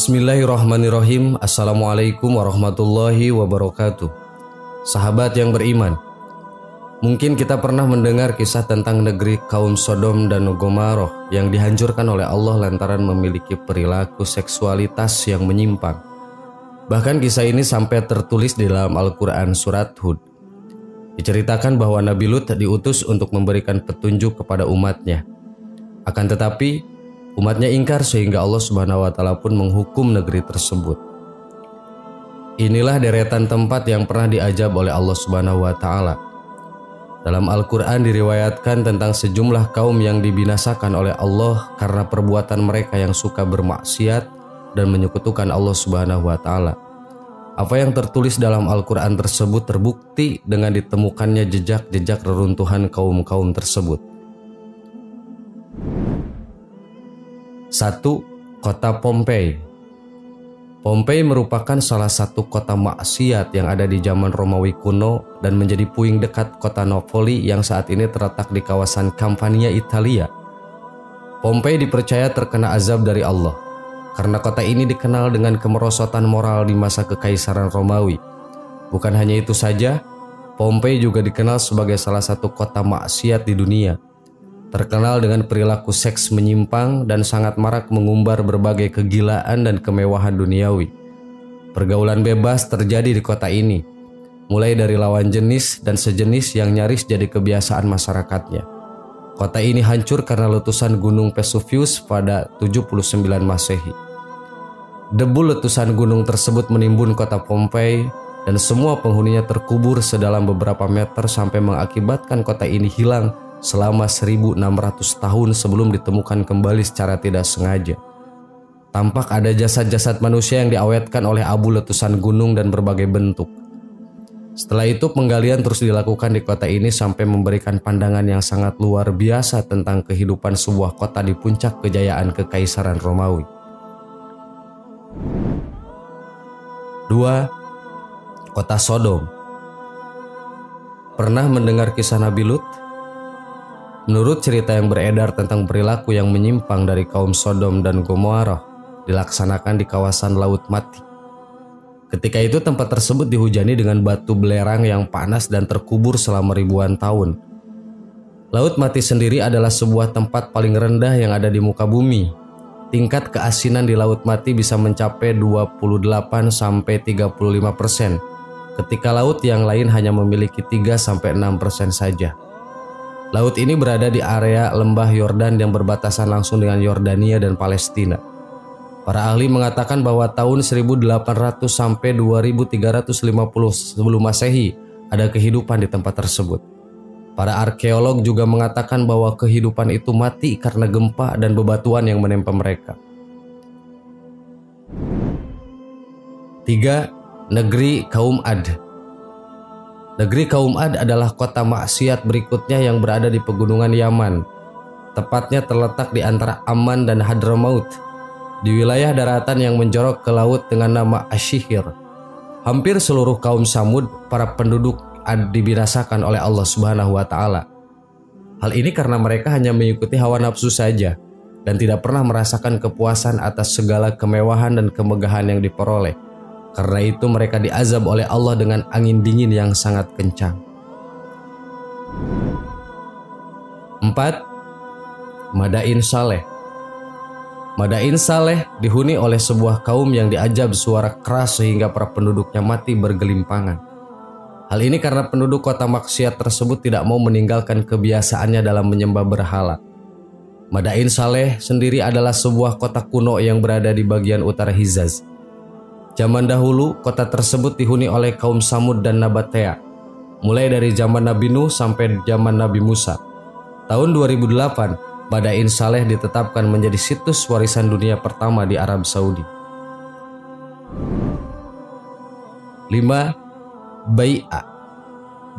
Bismillahirrahmanirrahim. Assalamualaikum warahmatullahi wabarakatuh. Sahabat yang beriman, mungkin kita pernah mendengar kisah tentang negeri kaum Sodom dan Gomorrah yang dihancurkan oleh Allah lantaran memiliki perilaku seksualitas yang menyimpang. Bahkan kisah ini sampai tertulis di dalam Al-Quran surat Hud. Diceritakan bahwa Nabi Lut diutus untuk memberikan petunjuk kepada umatnya. Akan tetapi umatnya ingkar sehingga Allah Subhanahu wa Ta'ala pun menghukum negeri tersebut. Inilah deretan tempat yang pernah diajab oleh Allah Subhanahu wa Ta'ala. Dalam Al-Quran diriwayatkan tentang sejumlah kaum yang dibinasakan oleh Allah karena perbuatan mereka yang suka bermaksiat dan menyekutukan Allah Subhanahu wa Ta'ala. Apa yang tertulis dalam Al-Quran tersebut terbukti dengan ditemukannya jejak-jejak reruntuhan kaum-kaum tersebut. 1. Kota Pompei. Pompei merupakan salah satu kota maksiat yang ada di zaman Romawi kuno dan menjadi puing dekat kota Napoli yang saat ini terletak di kawasan Campania, Italia. Pompei dipercaya terkena azab dari Allah karena kota ini dikenal dengan kemerosotan moral di masa kekaisaran Romawi. Bukan hanya itu saja, Pompei juga dikenal sebagai salah satu kota maksiat di dunia. Terkenal dengan perilaku seks menyimpang dan sangat marak mengumbar berbagai kegilaan dan kemewahan duniawi. Pergaulan bebas terjadi di kota ini, mulai dari lawan jenis dan sejenis yang nyaris jadi kebiasaan masyarakatnya. Kota ini hancur karena letusan gunung Vesuvius pada 79 Masehi. Debu letusan gunung tersebut menimbun kota Pompei dan semua penghuninya terkubur sedalam beberapa meter sampai mengakibatkan kota ini hilang selama 1600 tahun sebelum ditemukan kembali secara tidak sengaja. Tampak ada jasad-jasad manusia yang diawetkan oleh abu letusan gunung dan berbagai bentuk. Setelah itu penggalian terus dilakukan di kota ini sampai memberikan pandangan yang sangat luar biasa tentang kehidupan sebuah kota di puncak kejayaan kekaisaran Romawi. 2. Kota Sodom. Pernah mendengar kisah Nabi Lut? Menurut cerita yang beredar tentang perilaku yang menyimpang dari kaum Sodom dan Gomorrah dilaksanakan di kawasan Laut Mati. Ketika itu tempat tersebut dihujani dengan batu belerang yang panas dan terkubur selama ribuan tahun. Laut Mati sendiri adalah sebuah tempat paling rendah yang ada di muka bumi. Tingkat keasinan di Laut Mati bisa mencapai 28-35%, ketika laut yang lain hanya memiliki 3-6% saja. Laut ini berada di area lembah Yordan yang berbatasan langsung dengan Yordania dan Palestina. Para ahli mengatakan bahwa tahun 1800 sampai 2350 sebelum Masehi ada kehidupan di tempat tersebut. Para arkeolog juga mengatakan bahwa kehidupan itu mati karena gempa dan bebatuan yang menimpa mereka. 3. Negeri kaum Ad. Negeri kaum Ad adalah kota maksiat berikutnya yang berada di pegunungan Yaman. Tepatnya terletak di antara Amman dan Hadramaut, di wilayah daratan yang menjorok ke laut dengan nama Asyihir. Hampir seluruh kaum Samud, para penduduk Ad, dibinasakan oleh Allah Subhanahu wa Ta'ala. Hal ini karena mereka hanya mengikuti hawa nafsu saja dan tidak pernah merasakan kepuasan atas segala kemewahan dan kemegahan yang diperoleh. Karena itu mereka diazab oleh Allah dengan angin dingin yang sangat kencang. 4. Madain Saleh. Madain Saleh dihuni oleh sebuah kaum yang diazab suara keras sehingga para penduduknya mati bergelimpangan. Hal ini karena penduduk kota maksiat tersebut tidak mau meninggalkan kebiasaannya dalam menyembah berhala. Madain Saleh sendiri adalah sebuah kota kuno yang berada di bagian utara Hijaz. Zaman dahulu, kota tersebut dihuni oleh kaum Samud dan Nabatea, mulai dari zaman Nabi Nuh sampai zaman Nabi Musa. Tahun 2008, Madain Saleh ditetapkan menjadi situs warisan dunia pertama di Arab Saudi. 5. Bai'a.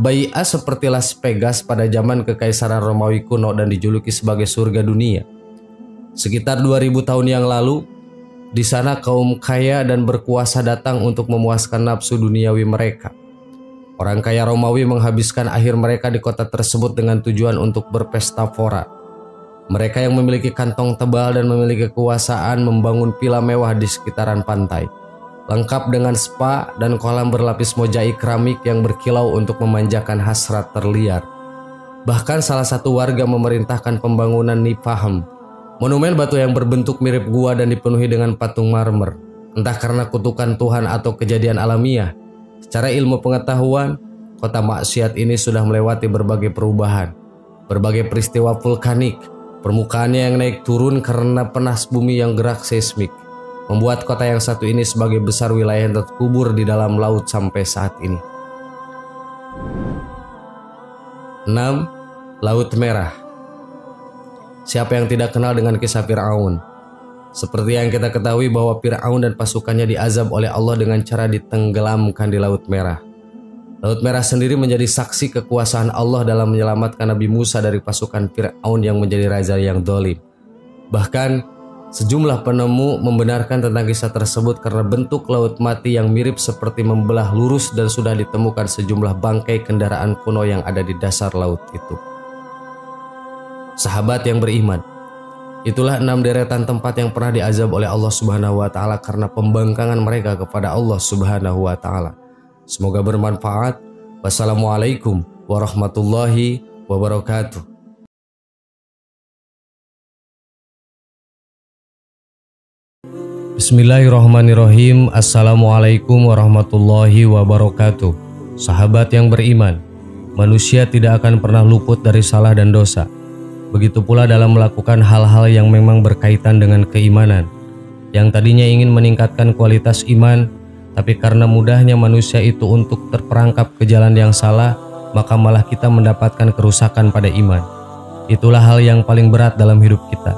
Bai'a seperti Las Vegas pada zaman kekaisaran Romawi kuno dan dijuluki sebagai surga dunia. Sekitar 2000 tahun yang lalu, di sana kaum kaya dan berkuasa datang untuk memuaskan nafsu duniawi mereka. Orang kaya Romawi menghabiskan akhir mereka di kota tersebut dengan tujuan untuk berpesta pora. Mereka yang memiliki kantong tebal dan memiliki kekuasaan membangun villa mewah di sekitaran pantai, lengkap dengan spa dan kolam berlapis mozaik keramik yang berkilau untuk memanjakan hasrat terliar. Bahkan salah satu warga memerintahkan pembangunan Nifaham, monumen batu yang berbentuk mirip gua dan dipenuhi dengan patung marmer. Entah karena kutukan Tuhan atau kejadian alamiah, secara ilmu pengetahuan, kota maksiat ini sudah melewati berbagai perubahan, berbagai peristiwa vulkanik, permukaannya yang naik turun karena panas bumi yang gerak seismik, membuat kota yang satu ini sebagai besar wilayah yang terkubur di dalam laut sampai saat ini. 6. Laut Merah. Siapa yang tidak kenal dengan kisah Fir'aun? Seperti yang kita ketahui bahwa Fir'aun dan pasukannya diazab oleh Allah dengan cara ditenggelamkan di Laut Merah. Laut Merah sendiri menjadi saksi kekuasaan Allah dalam menyelamatkan Nabi Musa dari pasukan Fir'aun yang menjadi raja yang dolim. Bahkan, sejumlah penemu membenarkan tentang kisah tersebut karena bentuk laut mati yang mirip seperti membelah lurus dan sudah ditemukan sejumlah bangkai kendaraan kuno yang ada di dasar laut itu. Sahabat yang beriman, itulah 6 deretan tempat yang pernah diazab oleh Allah Subhanahu wa Ta'ala karena pembangkangan mereka kepada Allah Subhanahu wa Ta'ala. Semoga bermanfaat. Wassalamualaikum warahmatullahi wabarakatuh. Bismillahirrahmanirrahim. Assalamualaikum warahmatullahi wabarakatuh. Sahabat yang beriman, manusia tidak akan pernah luput dari salah dan dosa. Begitu pula dalam melakukan hal-hal yang memang berkaitan dengan keimanan, yang tadinya ingin meningkatkan kualitas iman, tapi karena mudahnya manusia itu untuk terperangkap ke jalan yang salah, maka malah kita mendapatkan kerusakan pada iman. Itulah hal yang paling berat dalam hidup kita.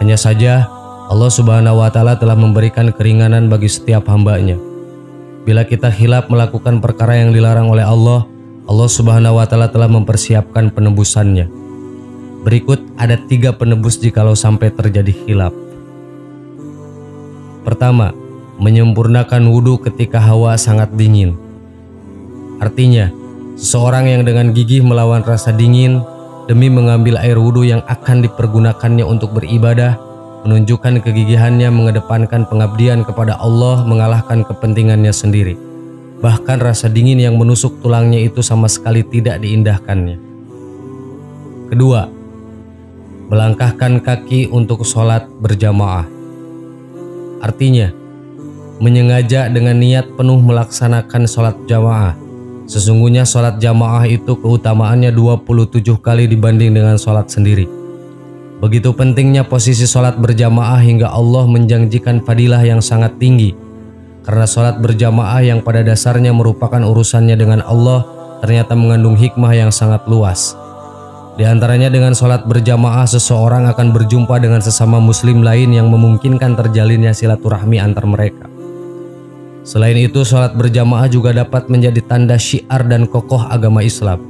Hanya saja Allah Subhanahu wa Ta'ala telah memberikan keringanan bagi setiap hambanya. Bila kita khilaf melakukan perkara yang dilarang oleh Allah, Allah Subhanahu wa Ta'ala telah mempersiapkan penebusannya. Berikut ada 3 penebus jikalau sampai terjadi khilaf. Pertama, menyempurnakan wudhu ketika hawa sangat dingin. Artinya, seseorang yang dengan gigih melawan rasa dingin demi mengambil air wudhu yang akan dipergunakannya untuk beribadah, menunjukkan kegigihannya mengedepankan pengabdian kepada Allah mengalahkan kepentingannya sendiri. Bahkan rasa dingin yang menusuk tulangnya itu sama sekali tidak diindahkannya. Kedua, melangkahkan kaki untuk sholat berjamaah. Artinya, menyengaja dengan niat penuh melaksanakan sholat jamaah. Sesungguhnya sholat jamaah itu keutamaannya 27 kali dibanding dengan sholat sendiri. Begitu pentingnya posisi sholat berjamaah hingga Allah menjanjikan fadilah yang sangat tinggi. Karena sholat berjamaah yang pada dasarnya merupakan urusannya dengan Allah ternyata mengandung hikmah yang sangat luas. Di antaranya dengan sholat berjamaah seseorang akan berjumpa dengan sesama muslim lain yang memungkinkan terjalinnya silaturahmi antar mereka. Selain itu, sholat berjamaah juga dapat menjadi tanda syiar dan kokoh agama Islam,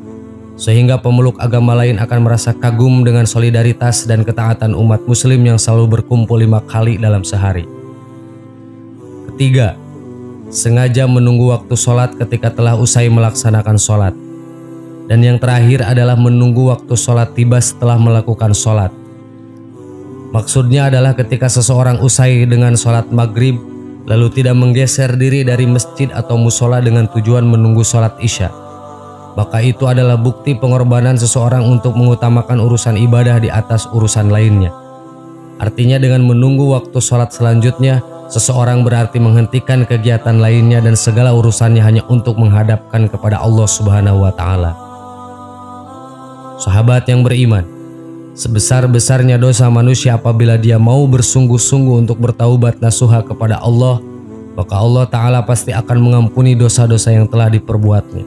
sehingga pemeluk agama lain akan merasa kagum dengan solidaritas dan ketaatan umat muslim yang selalu berkumpul 5 kali dalam sehari. Ketiga, sengaja menunggu waktu sholat ketika telah usai melaksanakan sholat. Dan yang terakhir adalah menunggu waktu sholat tiba setelah melakukan sholat. Maksudnya adalah ketika seseorang usai dengan sholat maghrib, lalu tidak menggeser diri dari masjid atau musola dengan tujuan menunggu sholat isya, maka itu adalah bukti pengorbanan seseorang untuk mengutamakan urusan ibadah di atas urusan lainnya. Artinya dengan menunggu waktu sholat selanjutnya, seseorang berarti menghentikan kegiatan lainnya dan segala urusannya hanya untuk menghadapkan kepada Allah Subhanahu wa Ta'ala. Sahabat yang beriman, sebesar-besarnya dosa manusia apabila dia mau bersungguh-sungguh untuk bertaubat nasuha kepada Allah, maka Allah Ta'ala pasti akan mengampuni dosa-dosa yang telah diperbuatnya.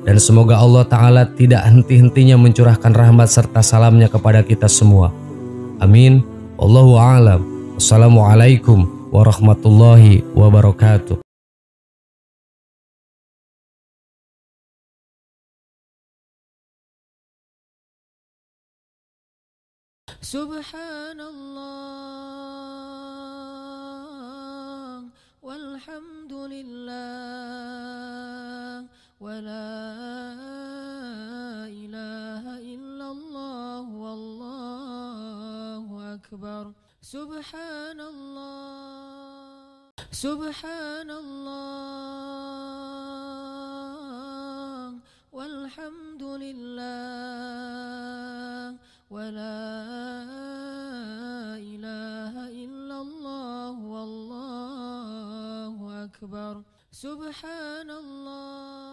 Dan semoga Allah Ta'ala tidak henti-hentinya mencurahkan rahmat serta salamnya kepada kita semua. Amin. Wallahu a'lam. Wassalamualaikum warahmatullahi wabarakatuh. Subhanallah walhamdulillah wa la ilaha illallah wallahu أكبر سبحان الله سبحان الله والحمد لله ولا إله إلا الله والله أكبر سبحان الله